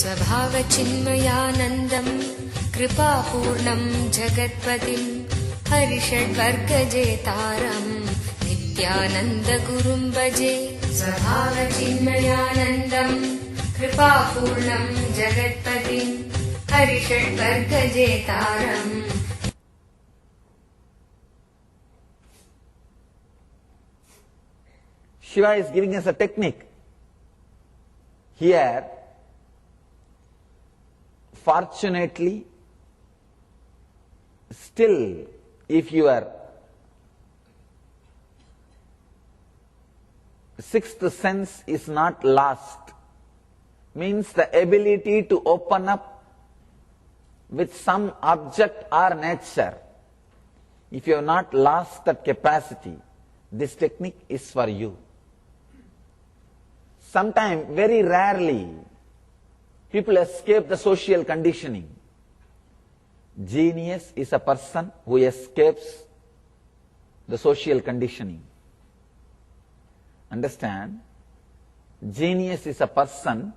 स्वभावचिन्मयानन्दम् कृपापूर्णम् जगत्पतिम् हरिषड्वर्गजेतारम् नित्यानन्दगुरुम् भजे। स्वभावचिन्मयानन्दम् कृपापूर्णम् जगत्पतिम् हरिषड्वर्गजेतारम्। Shiva is giving us a technique. Here, fortunately, still, if your sixth sense is not lost, means the ability to open up with some object or nature, if you have not lost that capacity, this technique is for you. Sometimes, very rarely, people escape the social conditioning. Genius is a person who escapes the social conditioning. Understand? Genius is a person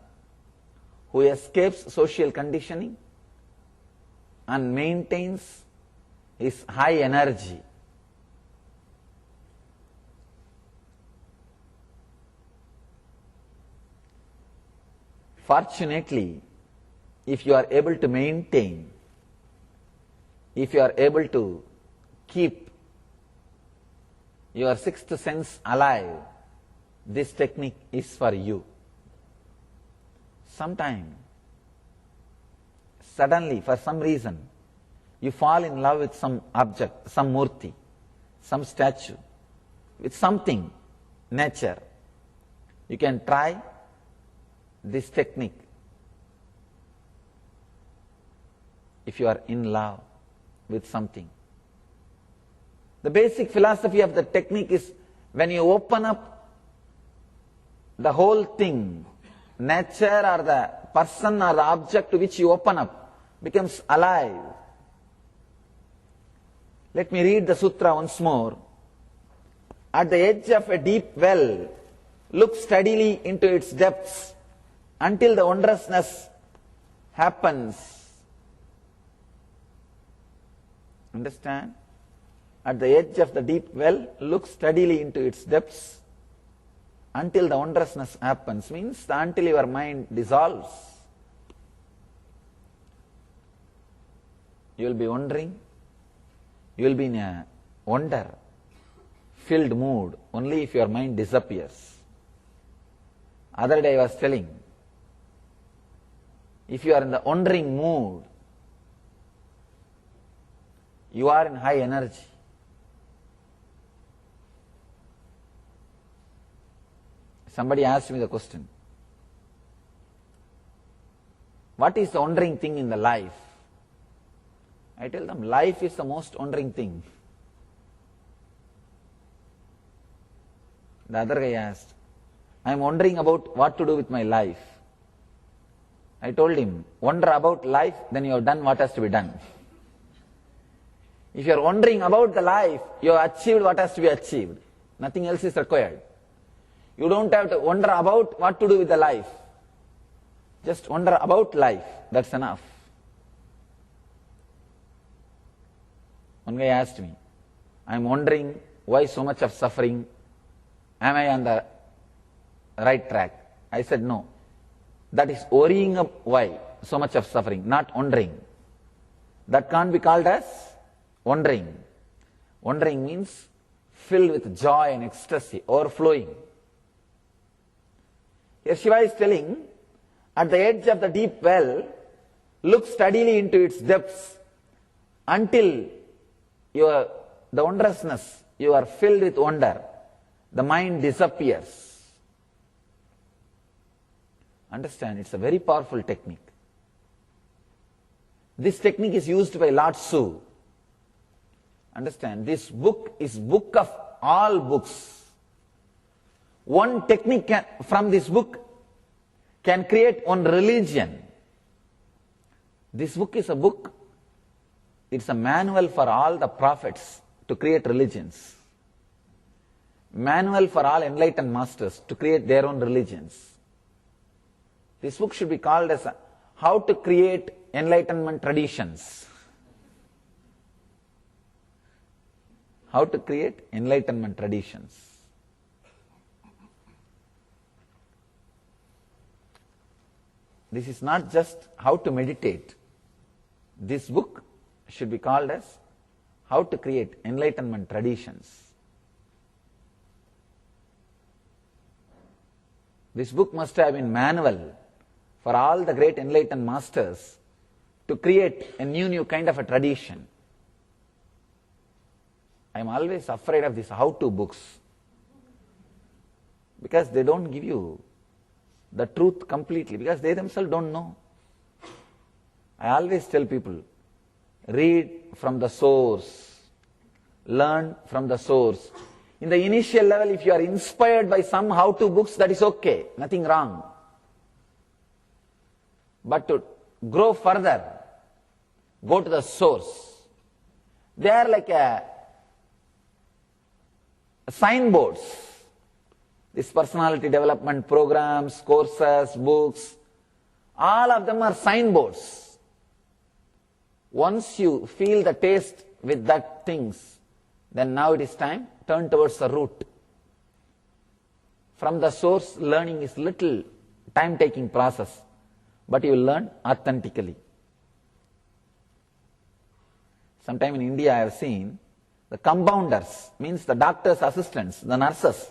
who escapes social conditioning and maintains his high energy. Fortunately, if you are able to maintain, if you are able to keep your sixth sense alive, this technique is for you. Sometime, suddenly, for some reason, you fall in love with some object, some murti, some statue, with something, nature. You can try this technique if you are in love with something. The basic philosophy of the technique is when you open up the whole thing, nature or the person or the object to which you open up becomes alive. Let me read the sutra once more. At the edge of a deep well, look steadily into its depths until the wondrousness happens. Understand? At the edge of the deep well, look steadily into its depths until the wondrousness happens. Means until your mind dissolves. You will be wondering. You will be in a wonder-filled mood only if your mind disappears. Other day I was telling, if you are in the wandering mood, you are in high energy. Somebody asked me the question, what is the wandering thing in the life? I tell them, life is the most wandering thing. The other guy asked, I am wondering about what to do with my life. I told him, wonder about life, then you have done what has to be done. If you are wondering about the life, you have achieved what has to be achieved. Nothing else is required. You don't have to wonder about what to do with the life. Just wonder about life, that's enough. One guy asked me, I am wondering why so much of suffering, am I on the right track? I said no. That is worrying up why so much of suffering, not wondering. That can't be called as wondering. Wondering means filled with joy and ecstasy, overflowing. Here Shiva is telling, at the edge of the deep well, look steadily into its depths until the wondrousness, you are filled with wonder, the mind disappears. Understand, it's a very powerful technique. This technique is used by Lord Su. Understand, this book is book of all books. One technique from this book can create one religion. This book is a book, it's a manual for all the prophets to create religions. Manual for all enlightened masters to create their own religions. This book should be called as how to create enlightenment traditions. How to create enlightenment traditions. This is not just how to meditate. This book should be called as how to create enlightenment traditions. This book must have been manual for all the great enlightened masters to create a new kind of a tradition. I am always afraid of these how-to books because they don't give you the truth completely, because they themselves don't know. I always tell people, read from the source, learn from the source. In the initial level, if you are inspired by some how-to books, that is okay, nothing wrong. But to grow further, go to the source. They are like signboards. These personality development programs, courses, books, all of them are signboards. Once you feel the taste with that things, then now it is time, turn towards the root. From the source, learning is little time-taking process, but you will learn authentically. Sometime in India I have seen the compounders, means the doctor's assistants, the nurses,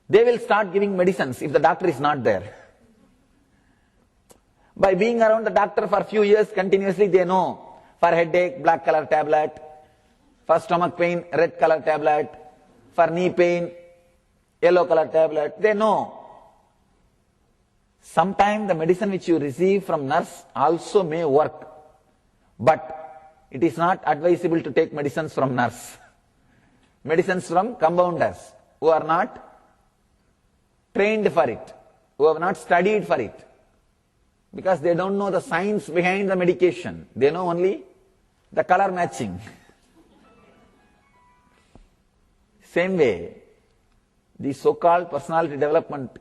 they will start giving medicines if the doctor is not there. By being around the doctor for a few years continuously, they know for headache, black color tablet, for stomach pain, red color tablet, for knee pain, yellow color tablet, they know. Sometimes the medicine which you receive from nurse also may work, but it is not advisable to take medicines from nurse. Medicines from compounders who are not trained for it, who have not studied for it, because they don't know the science behind the medication. They know only the color matching. Same way, the so-called personality development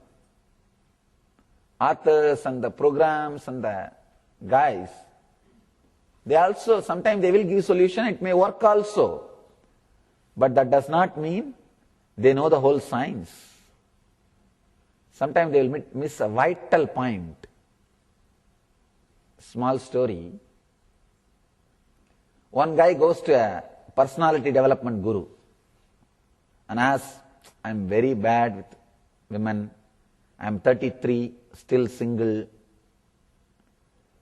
authors and the programs and the guys, they also, sometimes they will give solution, it may work also. But that does not mean they know the whole science. Sometimes they will miss a vital point. Small story. One guy goes to a personality development guru and asks, I am very bad with women, I am 33, still single,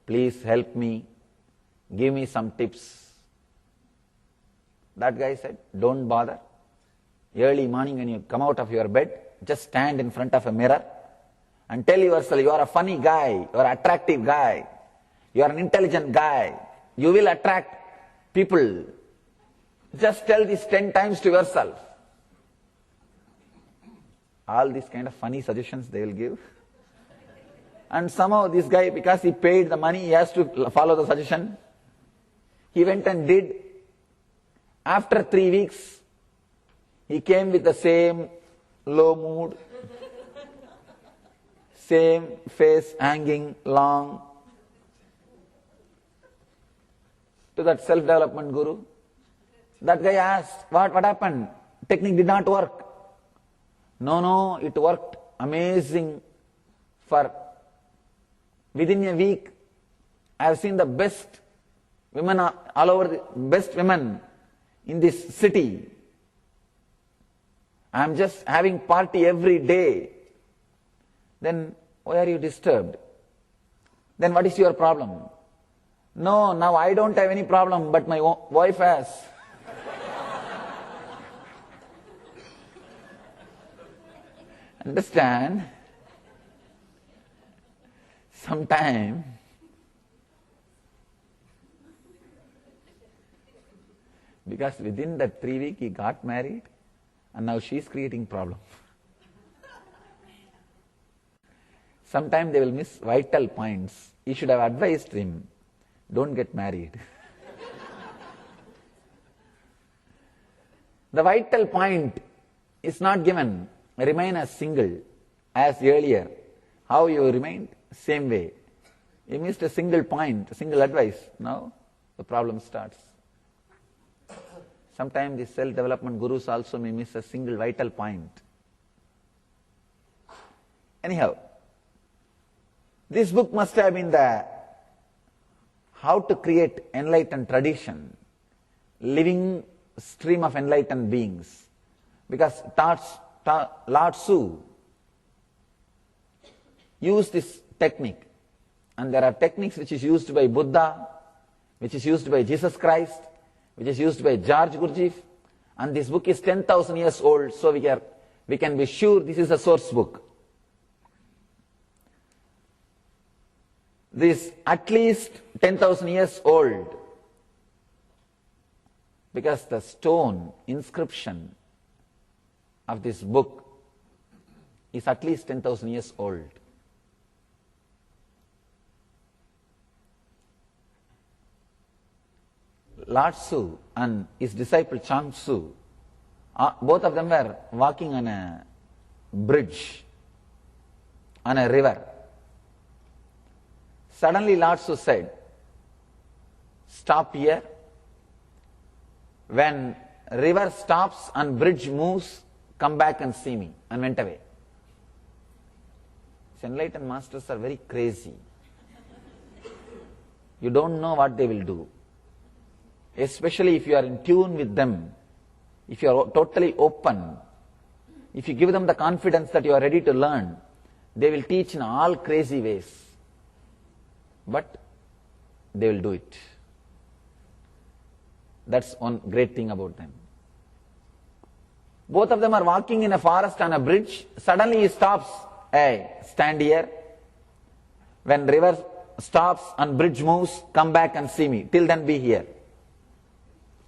please help me, give me some tips. That guy said, don't bother. Early morning when you come out of your bed, just stand in front of a mirror and tell yourself, you are a funny guy, you are an attractive guy, you are an intelligent guy, you will attract people. Just tell this 10 times to yourself. All these kind of funny suggestions they will give. And somehow this guy, because he paid the money, he has to follow the suggestion. He went and did. After 3 weeks, he came with the same low mood, same face hanging long. To that self-development guru. That guy asked, what happened? Technique did not work. No, it worked amazing. For within a week, I have seen the best women all over, the best women in this city. I am just having party every day. Then why are you disturbed? Then what is your problem? No, now I don't have any problem, but my wife has. Understand? Sometime because within that 3 weeks he got married and now she is creating problem. Sometimes they will miss vital points. You should have advised him, don't get married. The vital point is not given. Remain as single as earlier. How you remained? Same way. He missed a single point, a single advice. Now the problem starts. Sometimes the self-development gurus also may miss a single vital point. Anyhow, this book must have been the how to create enlightened tradition, living stream of enlightened beings. Because Lord Tzu used this technique, and there are techniques which is used by Buddha, which is used by Jesus Christ, which is used by George Gurdjieff, and this book is 10,000 years old, so we can be sure this is a source book. This at least 10,000 years old, because the stone inscription of this book is at least 10,000 years old. Lord Tzu and his disciple Chuang Tzu, both of them were walking on a bridge, on a river. Suddenly Lord Tzu said, "Stop here. When river stops and bridge moves, come back and see me," and went away. These enlightened masters are very crazy. You don't know what they will do. Especially if you are in tune with them, if you are totally open, if you give them the confidence that you are ready to learn, they will teach in all crazy ways. But they will do it. That's one great thing about them. Both of them are walking in a forest on a bridge. Suddenly he stops. "Hey, stand here. When river stops and bridge moves, come back and see me. Till then be here."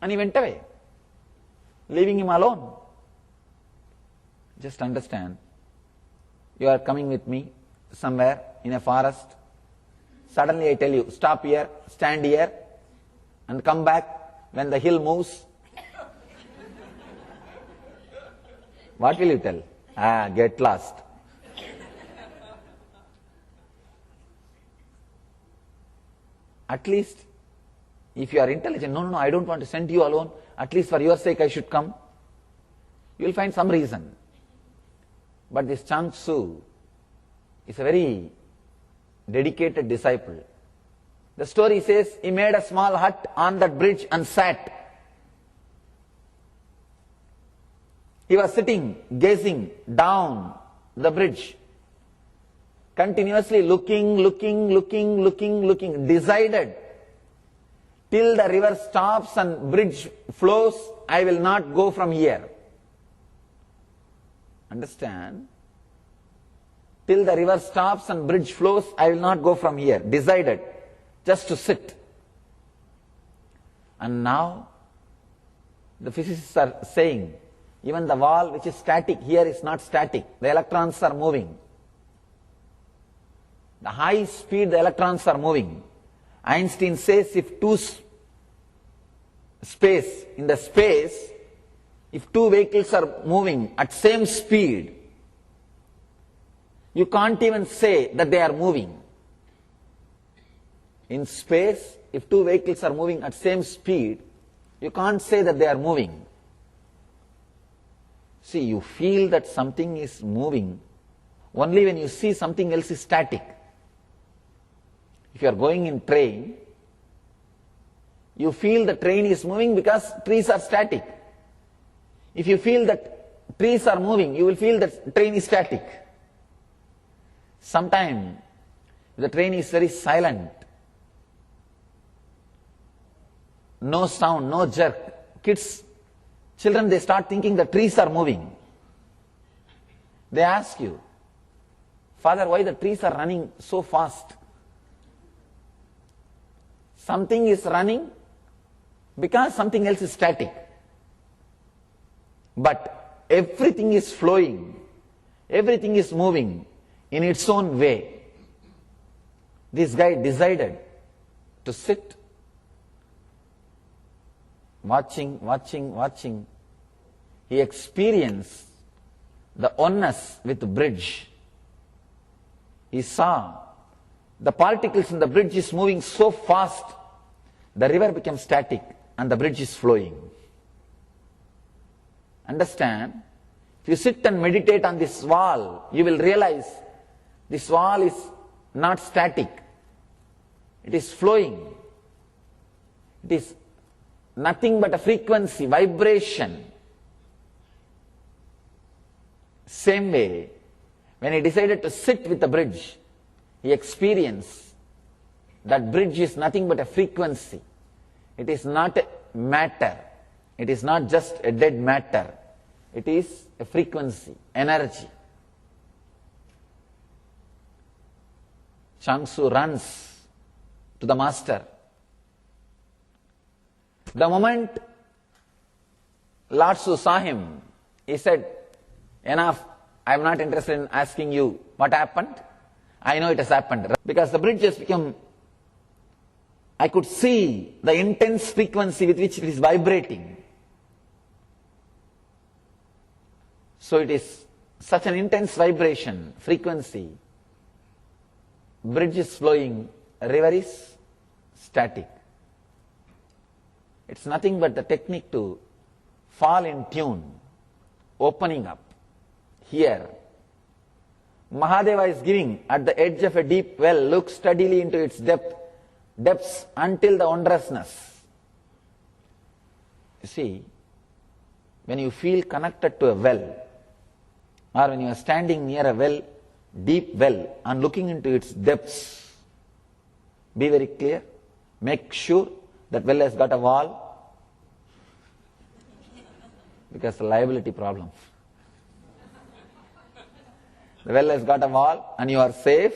And he went away, leaving him alone. Just understand, you are coming with me somewhere in a forest. Suddenly I tell you, stop here, stand here, and come back when the hill moves. What will you tell? Get lost. At least, if you are intelligent, no, I don't want to send you alone. At least for your sake I should come. You will find some reason. But this Chuang Tzu is a very dedicated disciple. The story says he made a small hut on that bridge and sat. He was sitting, gazing down the bridge, continuously looking, decided, till the river stops and bridge flows, I will not go from here. Understand? Till the river stops and bridge flows, I will not go from here. Decided, just to sit. And now, the physicists are saying, even the wall which is static here is not static. The electrons are moving. The high speed the electrons are moving. Einstein says if if two vehicles are moving at same speed, you can't even say that they are moving. In space, if two vehicles are moving at same speed, you can't say that they are moving. See, you feel that something is moving only when you see something else is static. If you are going in train, you feel the train is moving because trees are static. If you feel that trees are moving, you will feel that train is static. Sometimes the train is very silent, no sound, no jerk. Children, they start thinking the trees are moving. They ask you, "Father, why the trees are running so fast?" Something is running because something else is static. But everything is flowing, everything is moving in its own way. This guy decided to sit, watching. He experienced the oneness with the bridge. He saw the particles in the bridge is moving so fast, the river becomes static and the bridge is flowing. Understand? If you sit and meditate on this wall, you will realize this wall is not static. It is flowing. It is nothing but a frequency, vibration. Same way, when he decided to sit with the bridge, he experienced that bridge is nothing but a frequency. It is not a matter. It is not just a dead matter. It is a frequency, energy. Changsu runs to the master. The moment Lord Su saw him, he said, enough, I am not interested in asking you what happened. I know it has happened. Because the bridge has become, I could see the intense frequency with which it is vibrating. So it is such an intense vibration, frequency. Bridge is flowing, river is static. It's nothing but the technique to fall in tune, opening up. Here, Mahadeva is giving at the edge of a deep well, look steadily into its depths until the wondrousness. You see, when you feel connected to a well, or when you are standing near a well, deep well, and looking into its depths, be very clear, make sure that well has got a wall, because the liability problem. The well has got a wall and you are safe.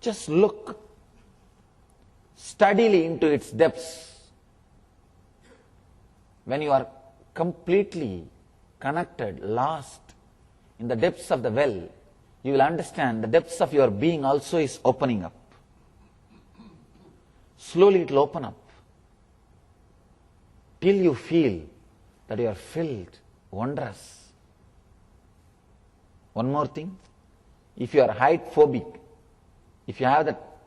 Just look steadily into its depths. When you are completely connected, lost in the depths of the well, you will understand the depths of your being also is opening up. Slowly it will open up till you feel that you are filled, wondrous. One more thing, if you are height phobic, if you have that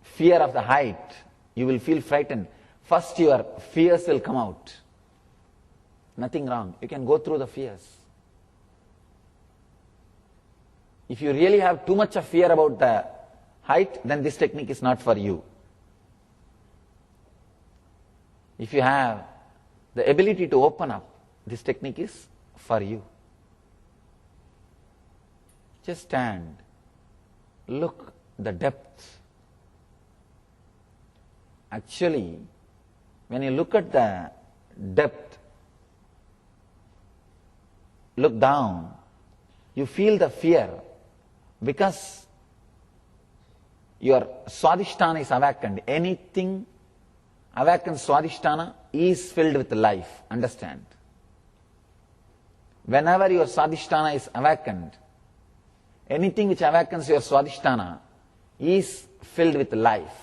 fear of the height, you will feel frightened. First your fears will come out. Nothing wrong, you can go through the fears. If you really have too much of fear about the height, then this technique is not for you. If you have the ability to open up, this technique is for you. Just stand, look the depth. Actually, when you look at the depth, look down, you feel the fear because your Swadhisthana is awakened. Anything awakened Swadhisthana is filled with life. Understand? Whenever your Swadhisthana is awakened, anything which awakens your Swadhisthana is filled with life.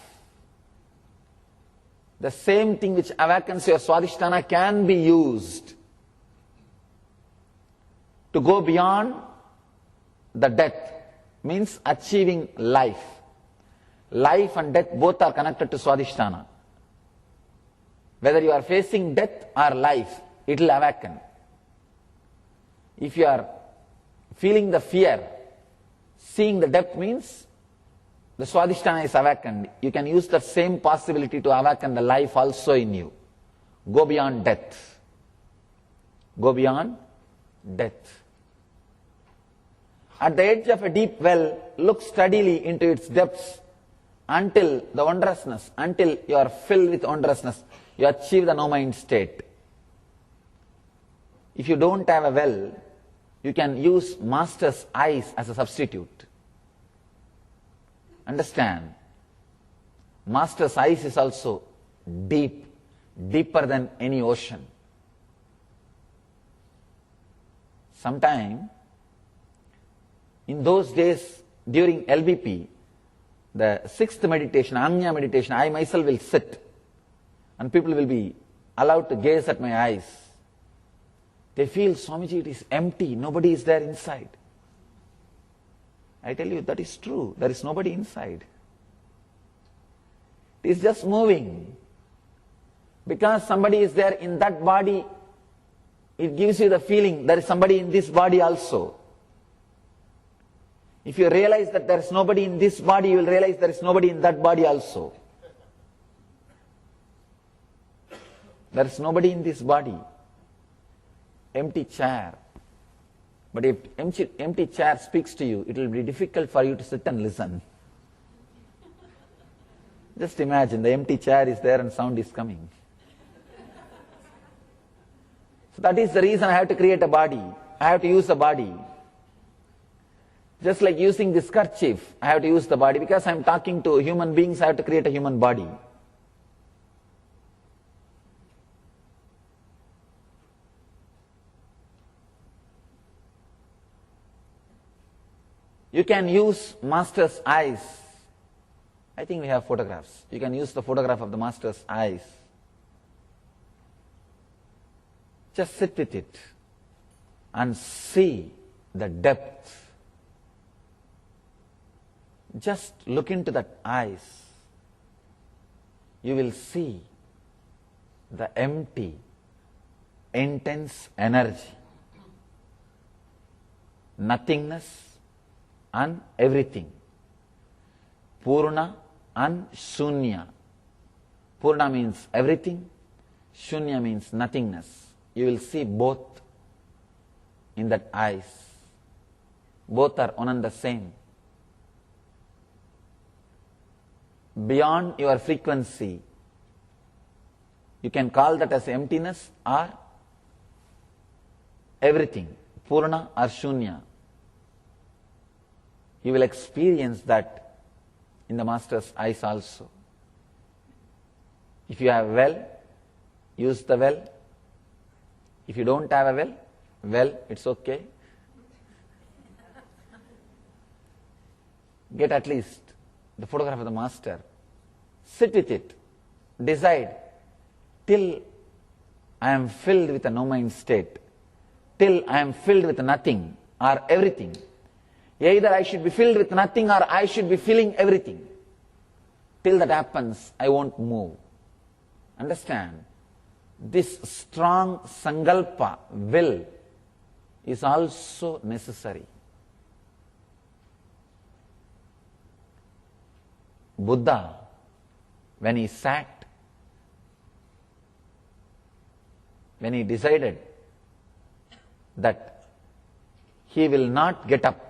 The same thing which awakens your Swadhisthana can be used to go beyond the death, means achieving life. Life and death both are connected to Swadhisthana. Whether you are facing death or life, it will awaken. If you are feeling the fear, seeing the depth means the Swadhisthana is awakened. You can use the same possibility to awaken the life also in you. Go beyond death. Go beyond death. At the edge of a deep well, look steadily into its depths until the wondrousness, until you are filled with wondrousness, you achieve the no-mind state. If you don't have a well, you can use master's eyes as a substitute. Understand? Master's eyes is also deep, deeper than any ocean. Sometime, in those days, during LBP, the sixth meditation, Anya meditation, I myself will sit and people will be allowed to gaze at my eyes. They feel, Swamiji, it is empty, nobody is there inside. I tell you, that is true. There is nobody inside. It is just moving. Because somebody is there in that body, it gives you the feeling there is somebody in this body also. If you realize that there is nobody in this body, you will realize there is nobody in that body also. There is nobody in this body. Empty chair. But if empty chair speaks to you, it will be difficult for you to sit and listen. Just imagine, the empty chair is there and sound is coming. So that is the reason I have to create a body. I have to use a body. Just like using this kerchief, I have to use the body. Because I am talking to human beings, I have to create a human body. You can use Master's eyes. I think we have photographs. You can use the photograph of the Master's eyes. Just sit with it and see the depth. Just look into that eyes. You will see the empty, intense energy, nothingness and everything. Purna and Shunya. Purna means everything, Shunya means nothingness. You will see both in that eyes. Both are one and the same. Beyond your frequency, you can call that as emptiness or everything, Purna or Shunya. You will experience that in the Master's eyes also. If you have a well, use the well. If you don't have a well, it's okay. Get at least the photograph of the Master. Sit with it. Decide till I am filled with a no-mind state. Till I am filled with nothing or everything. Either I should be filled with nothing or I should be feeling everything. Till that happens, I won't move. Understand? This strong sankalpa, will, is also necessary. Buddha, when he sat, when he decided that he will not get up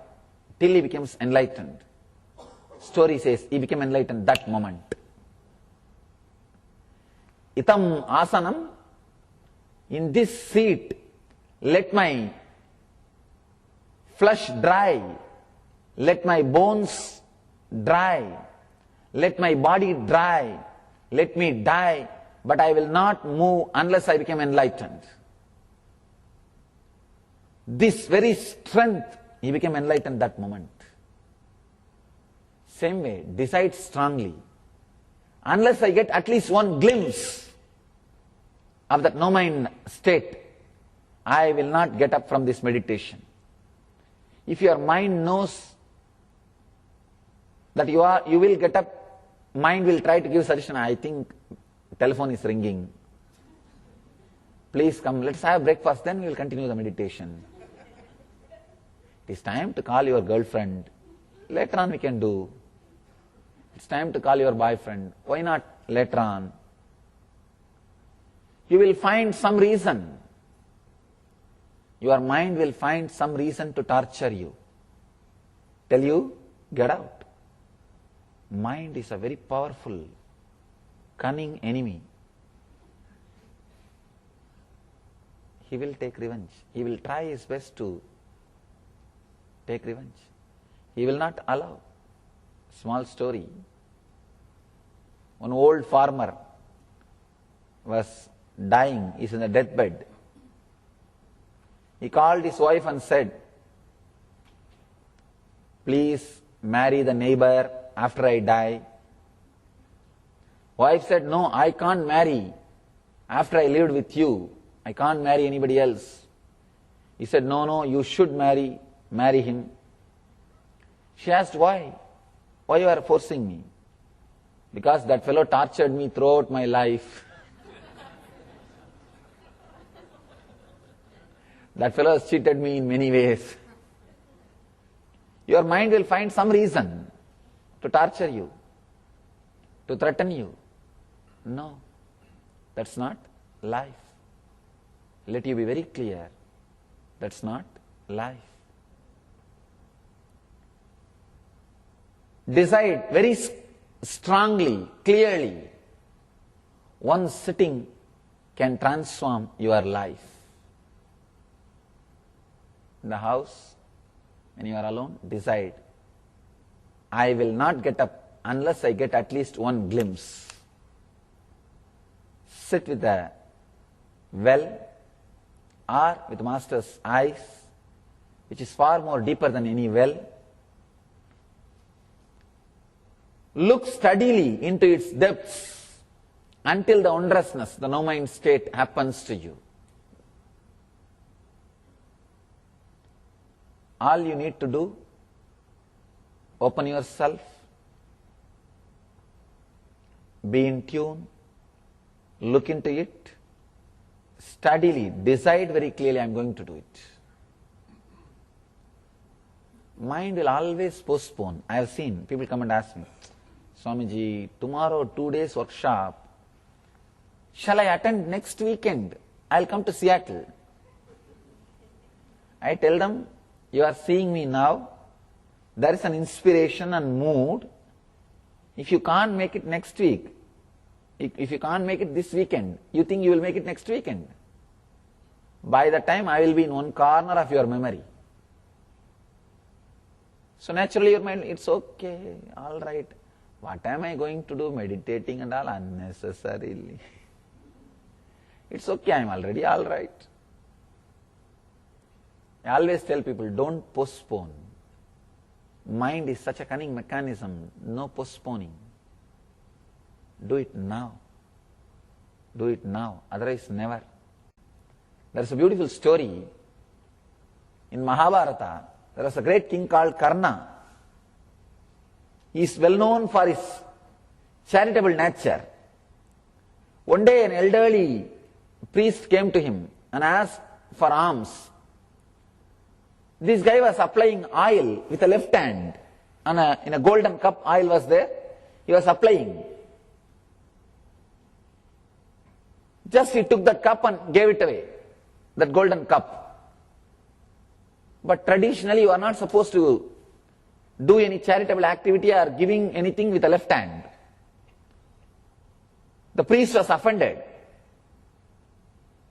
till he becomes enlightened, story says he became enlightened that moment. Itam asanam, in this seat, let my flesh dry, let my bones dry, let my body dry, let me die, but I will not move unless I become enlightened. This very strength, he became enlightened that moment. Same way, decide strongly. Unless I get at least one glimpse of that no-mind state, I will not get up from this meditation. If your mind knows that you will get up, mind will try to give suggestion. I think telephone is ringing. Please come, let's have breakfast, then we will continue the meditation. It is time to call your girlfriend. Later on we can do. It's time to call your boyfriend. Why not later on? You will find some reason. Your mind will find some reason to torture you. Tell you, get out. Mind is a very powerful, cunning enemy. He will take revenge. He will try his best to take revenge. He will not allow. Small story. One old farmer was dying, is in a deathbed. He called his wife and said, please marry the neighbor after I die. Wife said, no, I can't marry after I lived with you. I can't marry anybody else. He said, no, you should marry him. She asked, why? Why you are forcing me? Because that fellow tortured me throughout my life. That fellow has cheated me in many ways. Your mind will find some reason to torture you, to threaten you. No, that's not life. Let you be very clear. That's not life. Decide very strongly, clearly. One sitting can transform your life. In the house, when you are alone, decide, I will not get up unless I get at least one glimpse. Sit with the well or with Master's eyes, which is far more deeper than any well. Look steadily into its depths until the wondrousness, the no-mind state happens to you. All you need to do, open yourself, be in tune, look into it, steadily, decide very clearly, I am going to do it. Mind will always postpone. I have seen people come and ask me, Swamiji, tomorrow 2 days workshop, shall I attend next weekend? I will come to Seattle. I tell them, you are seeing me now, there is an inspiration and mood. If you can't make it next week, if you can't make it this weekend, you think you will make it next weekend. By the time I will be in one corner of your memory. So naturally your mind, it's okay, all right. What am I going to do? Meditating and all unnecessarily. It's okay, I am already all right. I always tell people, don't postpone. Mind is such a cunning mechanism, no postponing. Do it now. Do it now, otherwise never. There is a beautiful story. In Mahabharata, there was a great king called Karna. He is well known for his charitable nature. One day an elderly priest came to him and asked for alms. This guy was applying oil with the left hand. In a golden cup, oil was there. He was applying. Just he took that cup and gave it away, that golden cup. But traditionally you are not supposed to do any charitable activity or giving anything with the left hand. The priest was offended.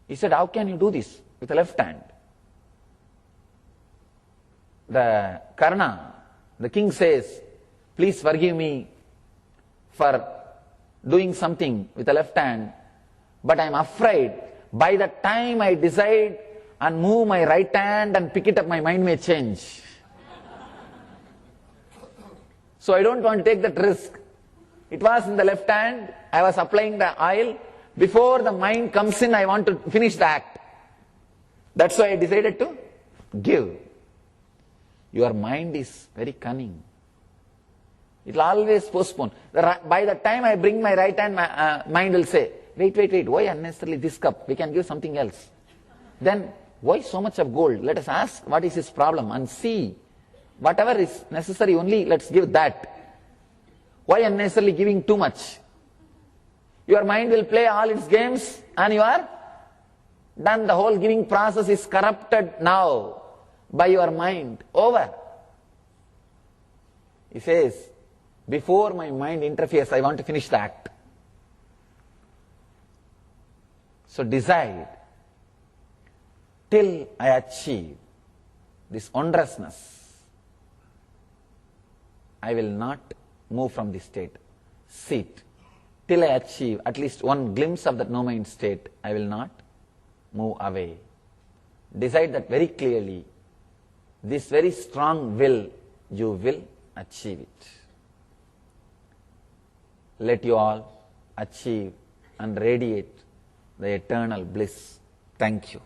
He said, how can you do this with the left hand? The Karna, the king says, please forgive me for doing something with the left hand, but I am afraid by the time I decide and move my right hand and pick it up, my mind may change. So I don't want to take that risk. It was in the left hand, I was applying the oil. Before the mind comes in, I want to finish the act. That's why I decided to give. Your mind is very cunning. It will always postpone. By the time I bring my right hand, my mind will say, wait, why unnecessarily this cup? We can give something else. Then, why so much of gold? Let us ask what is his problem and see. Whatever is necessary, only let's give that. Why unnecessarily giving too much? Your mind will play all its games and you are done. The whole giving process is corrupted now by your mind. Over. He says, before my mind interferes, I want to finish the act. So decide, till I achieve this wondrousness, I will not move from this state. Sit. Till I achieve at least one glimpse of that no-mind state, I will not move away. Decide that very clearly. This very strong will, you will achieve it. Let you all achieve and radiate the eternal bliss. Thank you.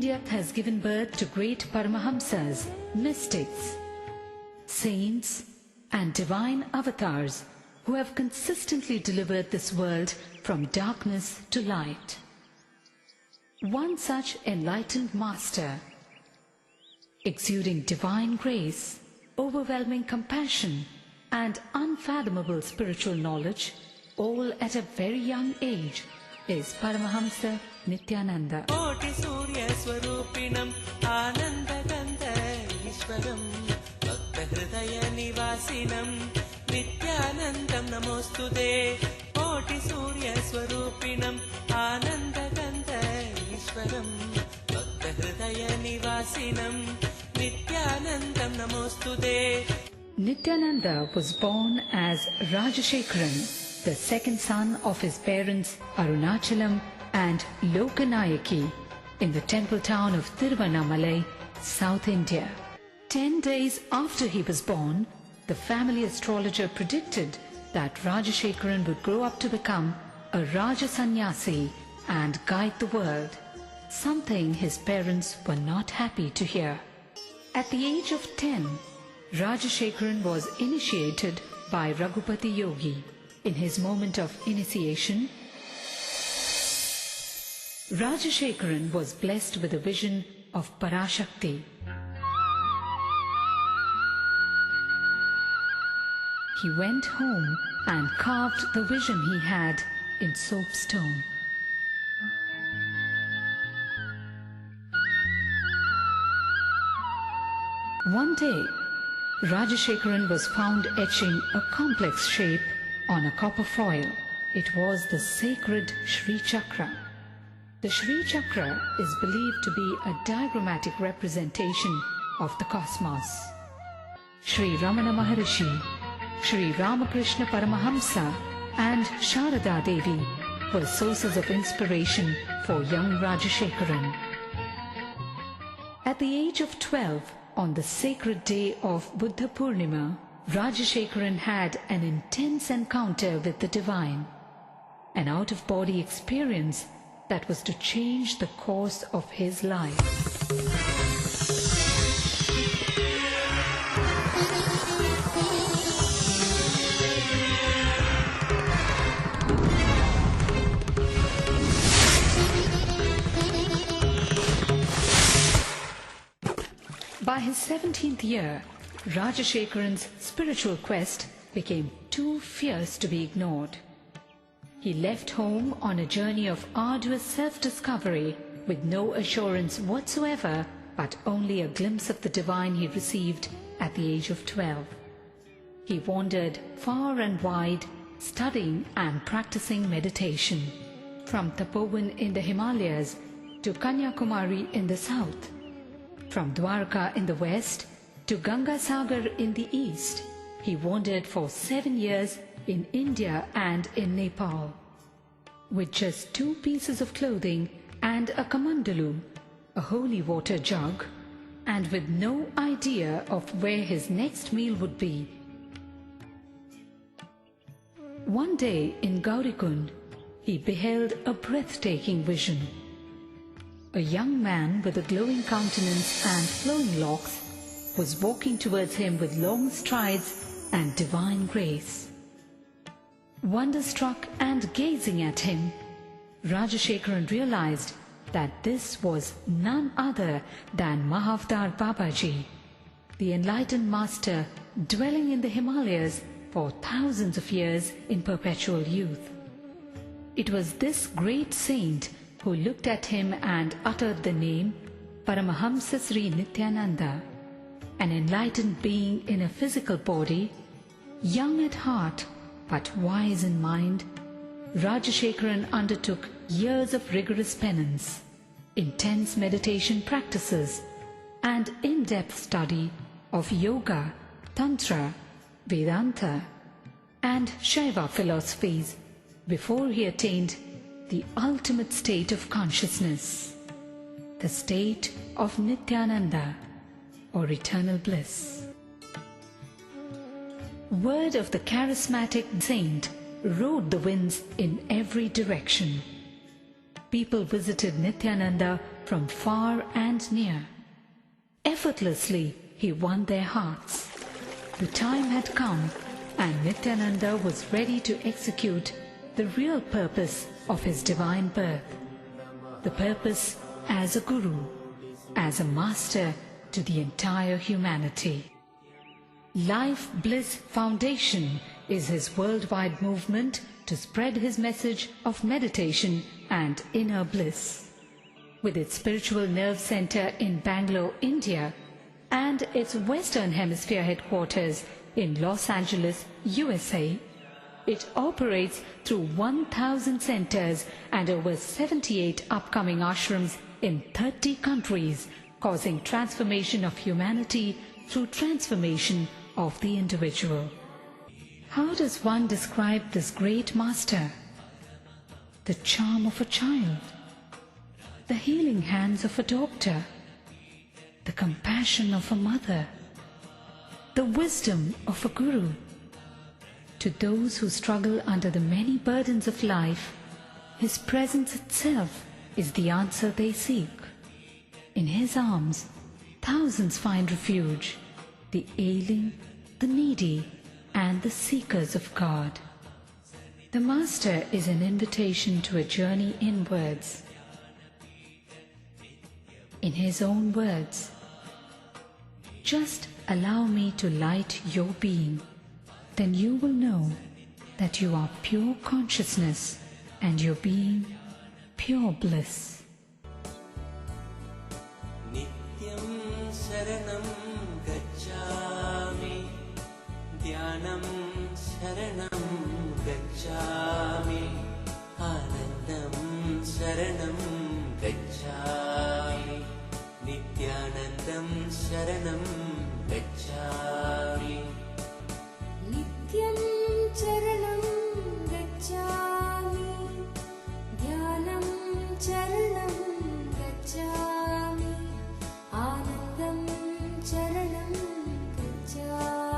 India has given birth to great Paramahamsas, mystics, saints, and divine avatars who have consistently delivered this world from darkness to light. One such enlightened master, exuding divine grace, overwhelming compassion, and unfathomable spiritual knowledge, all at a very young age, is Paramahamsa Nithyananda. Koti Surya Swarupinam Anandagandha Ishwaram Bhakta Hridaya Nivasinam Nithyanandam Namostude. Koti Surya Swarupinam Anandagandha Ishwaram Bhakta Hridaya Nivasinam Nithyanandam Namostude. Nithyananda was born as Rajashekharan, the second son of his parents Arunachalam and Lokanayaki, in the temple town of Tiruvannamalai, South India. 10 days after he was born, the family astrologer predicted that Rajashekharan would grow up to become a Raja Sannyasi and guide the world, something his parents were not happy to hear. At the age of 10, Rajashekharan was initiated by Raghupati Yogi. In his moment of initiation, Rajashekharan was blessed with a vision of Parashakti. He went home and carved the vision he had in soapstone. One day, Rajashekharan was found etching a complex shape on a copper foil. It was the sacred Shri Chakra. The Shri Chakra is believed to be a diagrammatic representation of the cosmos. Shri Ramana Maharishi, Shri Ramakrishna Paramahamsa and Sharada Devi were sources of inspiration for young Rajashekharan. At the age of 12, on the sacred day of Buddha Purnima, Rajashekharan had an intense encounter with the divine, an out-of-body experience that was to change the course of his life. By his 17th year, Rajashekharan's spiritual quest became too fierce to be ignored. He left home on a journey of arduous self-discovery with no assurance whatsoever, but only a glimpse of the divine he received at the age of 12. He wandered far and wide, studying and practicing meditation, from Tapovan in the Himalayas to Kanyakumari in the south, from Dwarka in the west to Gangasagar in the east. He wandered for 7 years in India and in Nepal. With just 2 pieces of clothing and a kamandalu, a holy water jug, and with no idea of where his next meal would be. One day in Gaurikund, he beheld a breathtaking vision. A young man with a glowing countenance and flowing locks was walking towards him with long strides and divine grace. Wonderstruck and gazing at him, Rajashekharan realized that this was none other than Mahavdar Babaji, the enlightened master dwelling in the Himalayas for thousands of years in perpetual youth. It was this great saint who looked at him and uttered the name Paramahamsa Sri Nithyananda, an enlightened being in a physical body, young at heart but wise in mind. Rajashekharan undertook years of rigorous penance, intense meditation practices, and in-depth study of yoga, tantra, Vedanta, and Shaiva philosophies before he attained the ultimate state of consciousness, the state of Nithyananda, or eternal bliss. Word of the charismatic saint rode the winds in every direction. People visited Nithyananda from far and near. Effortlessly, he won their hearts. The time had come, and Nithyananda was ready to execute the real purpose of his divine birth. The purpose as a guru, as a master to the entire humanity. Life Bliss Foundation is his worldwide movement to spread his message of meditation and inner bliss. With its spiritual nerve center in Bangalore, India, and its Western Hemisphere headquarters in Los Angeles, USA, it operates through 1,000 centers and over 78 upcoming ashrams in 30 countries, causing transformation of humanity through transformation of the individual. How does one describe this great master? The charm of a child, the healing hands of a doctor, the compassion of a mother, the wisdom of a guru. To those who struggle under the many burdens of life, his presence itself is the answer they seek. In his arms, thousands find refuge, the ailing, the needy, and the seekers of God. The Master is an invitation to a journey inwards. In his own words, "Just allow me to light your being, then you will know that you are pure consciousness and your being pure bliss." Nityam Saranam Gacchami, Dhyanam Saranam Gacchami, Anandam Saranam Gacchami, Nithyanandam Saranam Gacchami. Nityam charanam gacchami, dhyanam charanam gacchami, anandam charanam gacchami,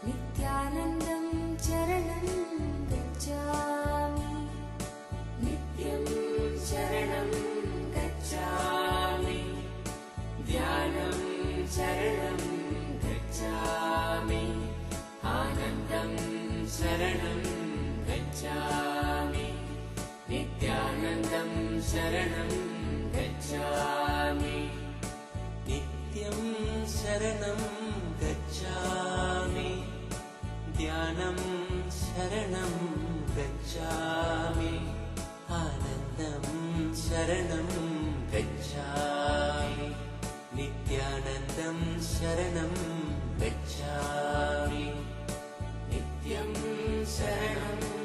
nithyanandam charanam gacchami. Nityam charanam gacchami, dhyanam charanam gacchami, anandam saranam gacchami, nithyanandam saranam gacchami. Nityam Saranam Gacchami, Dhyanam Saranam Gacchami, Anandam Saranam Gacchami, Nithyanandam Saranam Gacchami. Nityam Saranam